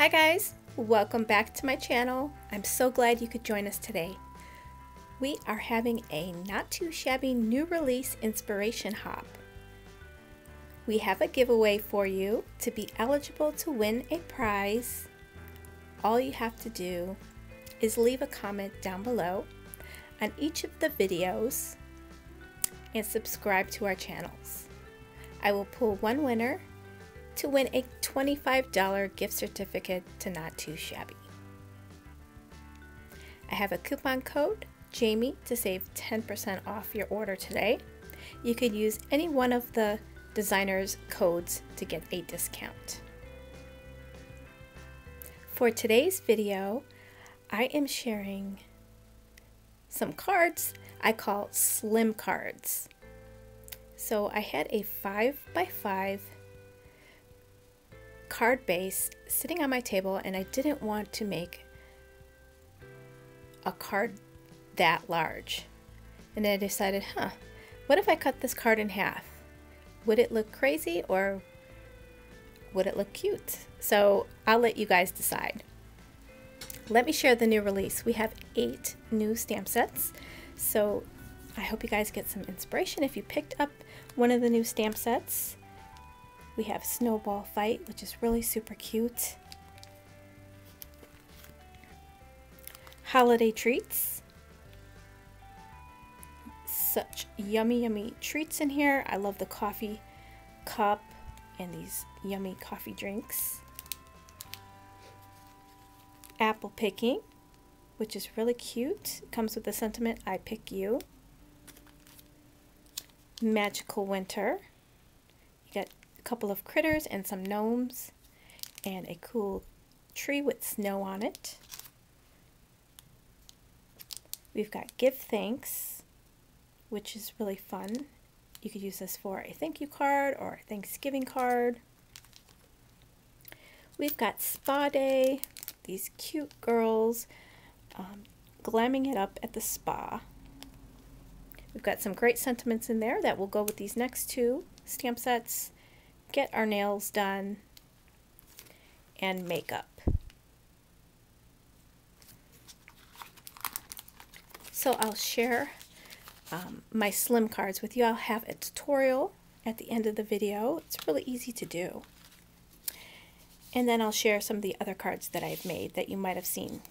Hi guys, welcome back to my channel. I'm so glad you could join us today. We are having a not too shabby new release inspiration hop. We have a giveaway for you. To be eligible to win a prize, all you have to do is leave a comment down below on each of the videos and subscribe to our channels. I will pull one winner to win a $25 gift certificate to Not Too Shabby. I have a coupon code, Jamie, to save 10% off your order today. You could use any one of the designers' codes to get a discount. For today's video, I am sharing some cards I call slim cards. So I had a 5x5 card base sitting on my table, and I didn't want to make a card that large. And I decided, what if I cut this card in half? Would it look crazy or would it look cute? So I'll let you guys decide. Let me share the new release. We have 8 new stamp sets, so I hope you guys get some inspiration if you picked up one of the new stamp sets. We have Snowball Fight, which is really super cute. Holiday Treats. Such yummy treats in here. I love the coffee cup and these yummy coffee drinks. Apple Picking, which is really cute. It comes with the sentiment, I pick you. Magical Winter. You get couple of critters and some gnomes and a cool tree with snow on it. We've got Give Thanks, which is really fun. You could use this for a thank you card or a Thanksgiving card. We've got Spa Day, these cute girls glamming it up at the spa. We've got some great sentiments in there that will go with these next 2 stamp sets. Get our nails done, and makeup. So I'll share my slim cards with you. I'll have a tutorial at the end of the video. It's really easy to do. And then I'll share some of the other cards that I've made that you might have seen.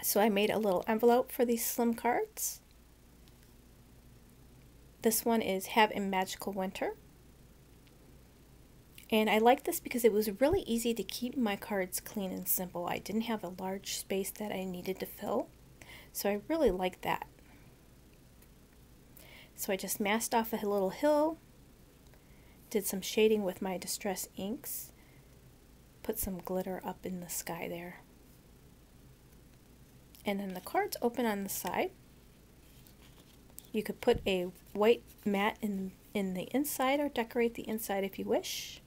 So I made a little envelope for these slim cards. This one is Have a Magical Winter. And I like this because it was really easy to keep my cards clean and simple. I didn't have a large space that I needed to fill. So I really like that. So I just masked off a little hill, did some shading with my Distress inks, put some glitter up in the sky there. And then the cards open on the side. You could put a white mat in the inside or decorate the inside if you wish.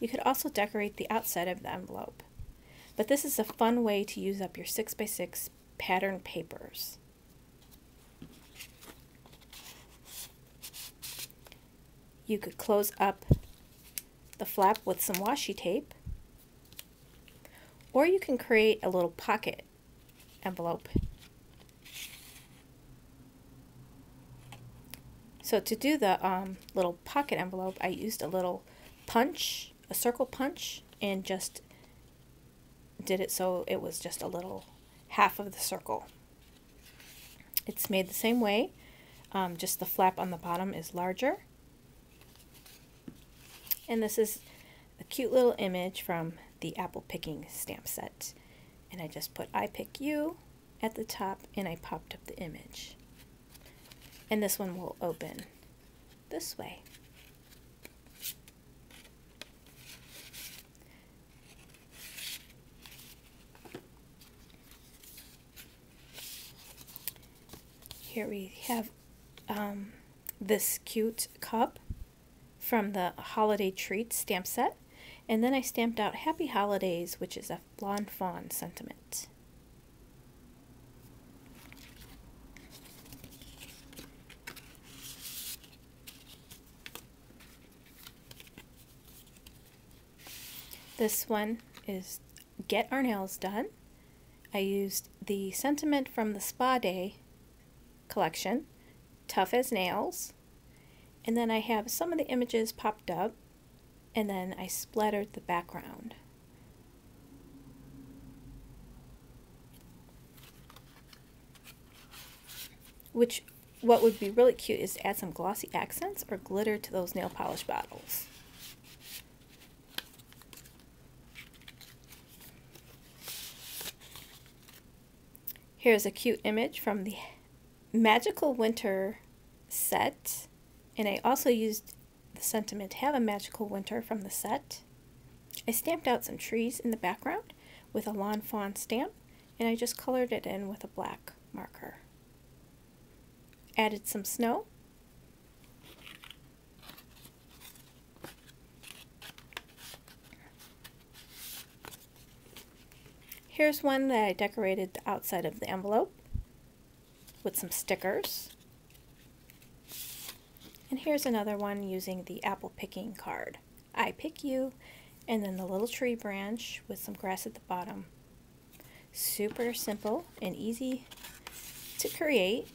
You could also decorate the outside of the envelope. But this is a fun way to use up your 6x6 pattern papers. You could close up the flap with some washi tape, or you can create a little pocket envelope. So to do the little pocket envelope, I used a little punch, a circle punch, and just did it so it was just a little half of the circle. It's made the same way, just the flap on the bottom is larger. And this is a cute little image from the Apple Picking stamp set. And I just put I Pick You at the top, and I popped up the image. And this one will open this way. Here we have this cute cup from the Holiday Treats stamp set. And then I stamped out Happy Holidays, which is a blonde fawn sentiment. This one is Get Our Nails Done. I used the sentiment from the Spa Day collection, Tough as Nails, and then I have some of the images popped up, and then I splattered the background. What would be really cute is to add some glossy accents or glitter to those nail polish bottles. Here's a cute image from the Magical Winter set, and I also used the sentiment Have a Magical Winter from the set. I stamped out some trees in the background with a lawn fawn stamp, and I just colored it in with a black marker. Added some snow. Here's one that I decorated the outside of the envelope with some stickers. And here's another one using the apple picking card. I pick you, and then the little tree branch with some grass at the bottom. Super simple and easy to create.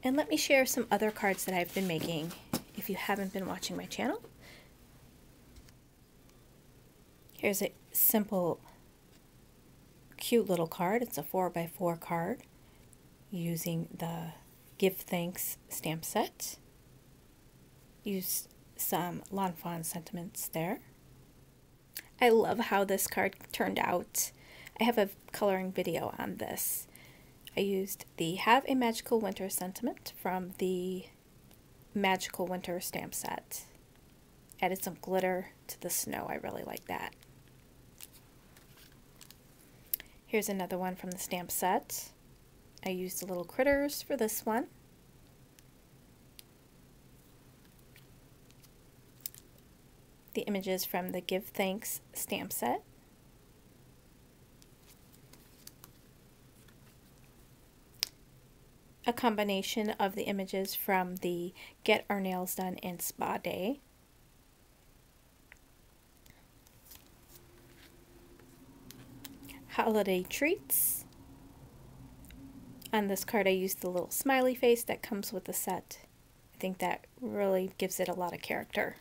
And let me share some other cards that I've been making if you haven't been watching my channel. Here's a simple, cute little card. It's a 4x4 card using the Give Thanks stamp set. Use some lawn fawn sentiments there. I love how this card turned out. I have a coloring video on this. I used the Have a Magical Winter sentiment from the Magical Winter stamp set. Added some glitter to the snow. I really like that. Here's another one from the stamp set. I used the little critters for this one. The images from the Give Thanks stamp set. A combination of the images from the Get Our Nails Done and Spa Day. Holiday treats. On this card I used the little smiley face that comes with the set. I think that really gives it a lot of character.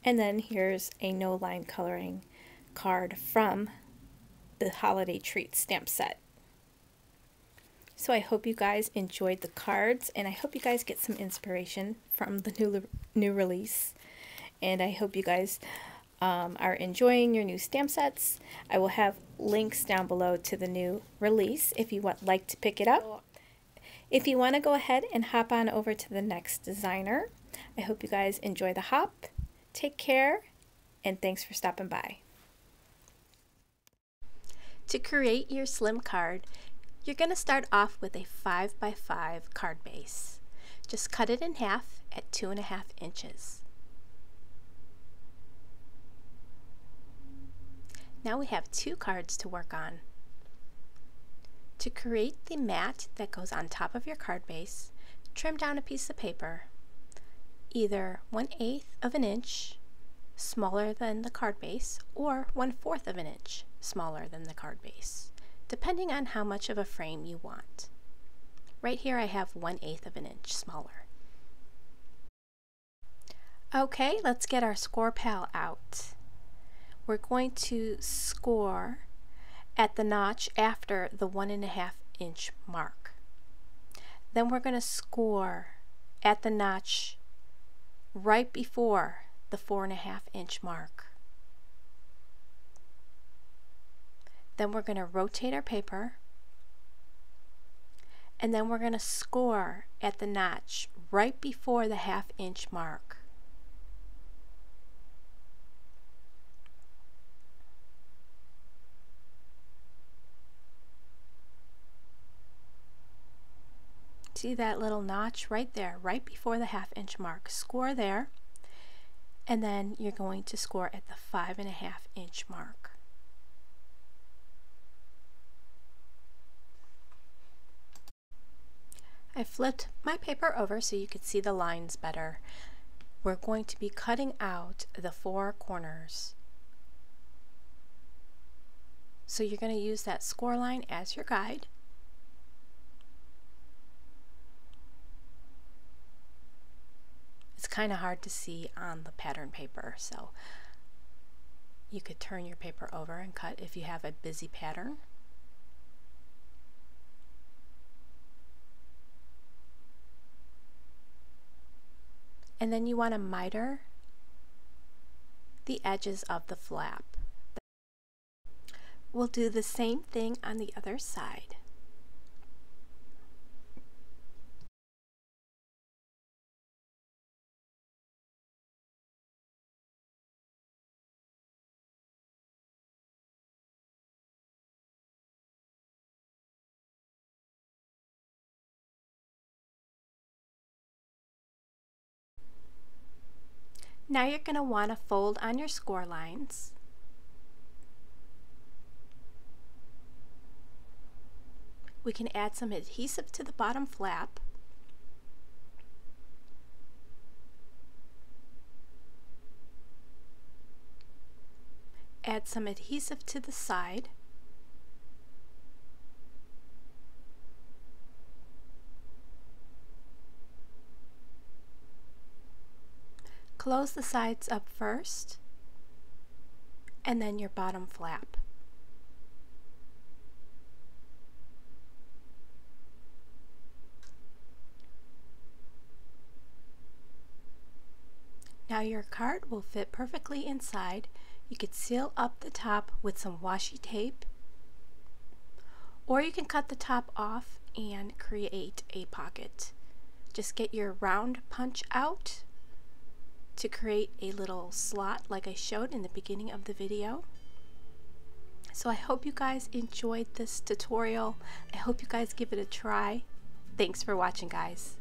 And then here's a no line coloring card from the Holiday Treats stamp set. So I hope you guys enjoyed the cards, and I hope you guys get some inspiration from the new release. And I hope you guys are enjoying your new stamp sets. I will have links down below to the new release if you would like to pick it up. If you want to go ahead and hop on over to the next designer, I hope you guys enjoy the hop. Take care, and thanks for stopping by. To create your slim card, you're going to start off with a 5x5 card base. Just cut it in half at 2.5 inches. Now we have 2 cards to work on. To create the mat that goes on top of your card base, trim down a piece of paper, either 1/8 of an inch smaller than the card base or 1/4 of an inch smaller than the card base, depending on how much of a frame you want. Right here I have 1/8 of an inch smaller. Okay, let's get our score pal out. We're going to score at the notch after the 1.5 inch mark. Then we're going to score at the notch right before the 4.5 inch mark. Then we're going to rotate our paper, and then we're going to score at the notch right before the 1/2 inch mark. See that little notch right there, right before the 1/2 inch mark? Score there, and then you're going to score at the 5.5 inch mark. I flipped my paper over so you could see the lines better. we're going to be cutting out the 4 corners. So you're going to use that score line as your guide. It's kind of hard to see on the pattern paper, so you could turn your paper over and cut if you have a busy pattern. And then you want to miter the edges of the flap. We'll do the same thing on the other side. Now you're going to want to fold on your score lines. We can add some adhesive to the bottom flap. Add some adhesive to the side. Close the sides up first, and then your bottom flap. Now your card will fit perfectly inside. You could seal up the top with some washi tape, or you can cut the top off and create a pocket. Just get your round punch out to create a little slot like I showed in the beginning of the video. So I hope you guys enjoyed this tutorial. I hope you guys give it a try. Thanks for watching, guys.